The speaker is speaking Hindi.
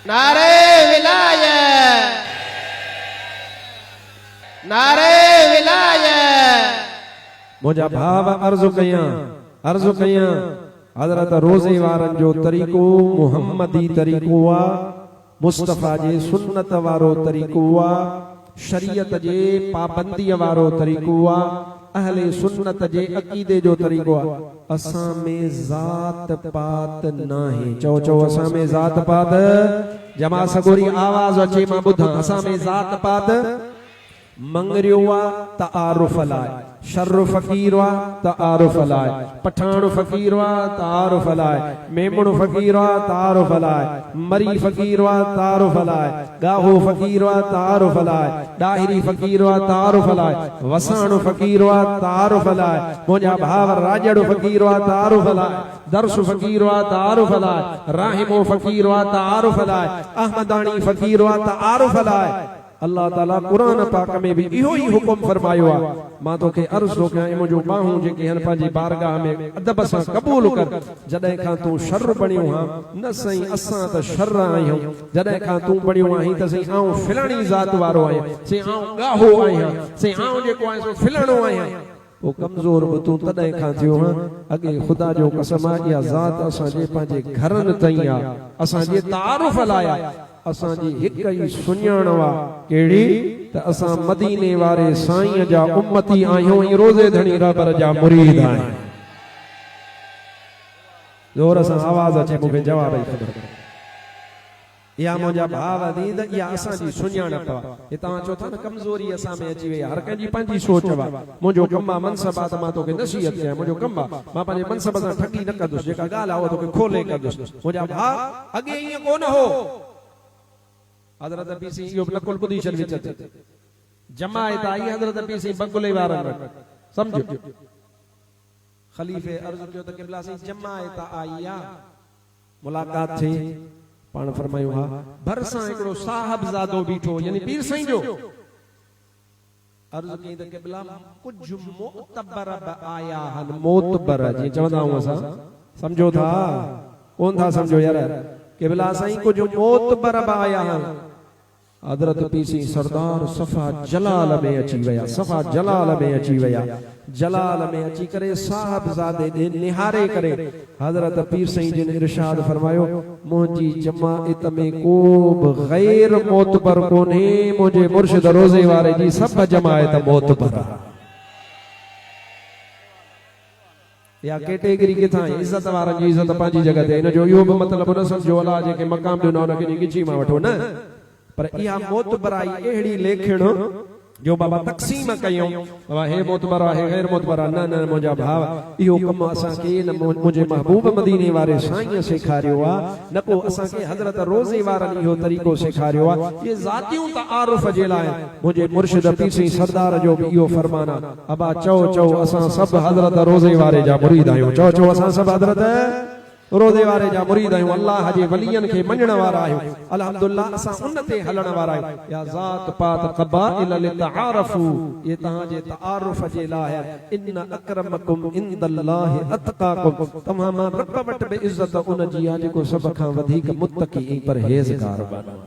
नारे विलायत, नारे विलायत। मुझा भाव अर्ज़ कयां हज़रत रोज़े वारन जो तरीक़ो मुहम्मदी तरीक़ो आ, मुस्तफ़ा जे सुन्नत वारो तरीक़ो आ, शरीयत जे पाबंदी वारो तरीक़ो आ, अहले सुन्नत जे अकीदे जो तरीक़ो आ। असां में ज़ात पात नाहे। चओ चओ असां में ज़ात पात। जमा सगोरी आवाज़ अचे मां ॿुधां। असां में ज़ात पात मंगरियो आ तारुफ लाए, शर्र फकीर आ तारुफ लाए, पठान फकीर आ तारुफ लाए, मेमण फकीर आ तारुफ लाए, मरी फकीर आ तारुफ लाए, गाहो फकीर आ तारुफ लाए, डाहिरी फकीर आ तारुफ लाए, वसाण फकीर आ तारुफ लाए, मुंहिंजा भाव राजड़ फकीर आ तारुफ लाए, दर्श फकीर आ तारुफ लाए, राहिमो फकीर आ तारुफ लाए, अहमदानी फकीर आ तारुफ लाए। अल्लाह ताला कुरान पाक में भी इहो ही हुकुम फरमायो आ। मां तोखे अर्ज़ थो कयां मुंहिंजो बाहूं जेके हन पंहिंजी बारगाह में अदब सां क़बूल कर। जॾहिं खां तूं शर बणियो हा न सही असां त शर आहियूं। जॾहिं खां तूं बणियो आहीं त सही आऊं फिलणी ज़ात वारो आहियां, सही आऊं गाहो आहियां, सही आऊं जेको आहियां सो फिलणो आहियां। वो कमज़ोर बि तूं तॾहिं खां थियो हा। अॻे ख़ुदा जो कसम आहे इहा ज़ात असांजे पंहिंजे घरनि ताईं आहे, असांजे तारुफ लाइ आहे। असांजी हिक ई सुञाण वा केड़ी त असां मदीने वारे साईं जा उम्मती आहियूं ऐं रोज़े धणी रबर जा मुरीद आहियूं। जोर सां आवाज़ अचे मूंखे जवाब ई ख़बर करे। या मुंहिंजा भाव दी त इहा असांजी सुञाणप आहे। हे तव्हां चओ था न कमज़ोरी असां में अची वई आहे, हर कंहिंजी पंहिंजी सोच आहे। मुंहिंजो कमु आहे मनसब आहे त मां तोखे नसीहत कयां, मुंहिंजो कमु आहे मां पंहिंजे मनसब सां ठगी न कंदुसि, जेका ॻाल्हि आहे उहा तोखे खोले कंदुसि। मुंहिंजा भाउ अॻे ईअं कोन हो। हज़रत पीसी इहो नकुल ॿुधी छॾ विच ते जमायत आई हज़रत पीसी बंगले वारनि समझो। खलीफ़े अर्ज़ कयो त क़िबला साईं जमायत आई आ, मुलाकात थी, पाण फरमायो हा भरसां हिकिड़ो साहबज़ादो बीठो यानी पीर साईं जो। अर्ज़ कई त क़िबला कुझु मोतबर बि आया हन, मोतबर जीअं चवंदा आहियूं असां, समझो था कोन था समझो यार। क़िबला साईं कुझु मोतबर बि आया हन। हज़रत पीसी सरदार सफ़ा जलाल में अची विया, सफ़ा जलाल में अची विया। जलाल में अची करे साहबज़ादे दे निहारे करे हज़रत पीर साईं जिन इरशाद फरमायो मुंहिंजी जमाअत में को बि गैर मोतबर कोन्हे, मुंहिंजे मुर्शिद रोज़े वारे जी सभु जमाअत मोतबर आहे। या कैटेगरी किथां इज्जत वारनि जी इज्जत पंहिंजी जॻह ते। इन जो इहो बि मतिलबु न सम्झो अलाह जेके मक़ाम ॾिनो उनखे गिची मां वठो न, पर इहा मोतबराई अहिड़ी लेखण जो बाबा तक़सीम कयूं बाबा हे मोतबर आहे गैर मोतबर आहे। न न मुंहिंजा भाउ इहो कमु असांखे न मुंहिंजे महबूब मदीने वारे साईं सेखारियो आहे, न को असांखे हज़रत रोज़े वारनि इहो तरीक़ो सेखारियो आहे। इहे ज़ातियूं तारुफ़ जे लाइ मुंहिंजे मुर्शिद पीर साईं सरदार जो बि इहो फरमान आहे। अबा चओ चओ असां सभु हज़रत रोज़े वारे जा मुरीद आहियूं। चओ चओ असां सभु हज़रत रोज़े वारे जा मुरीद आहियूं, अल्लाह जे वलियन खे मञण वारा आहियूं। अल्हम्दुलिल्लाह असां उन ते हलण वारा आहियूं। या ज़ात पात क़बाइल लितआरफू, ये तहां जे तारुफ जे लाइ है। इन अकरमकुम इंदल्लाहि अतकाकुम, तमाम रब वट बि इज्जत उन जी आहे जेको सभ खां वधीक मुत्तकी ऐं परहेज़गार बणो।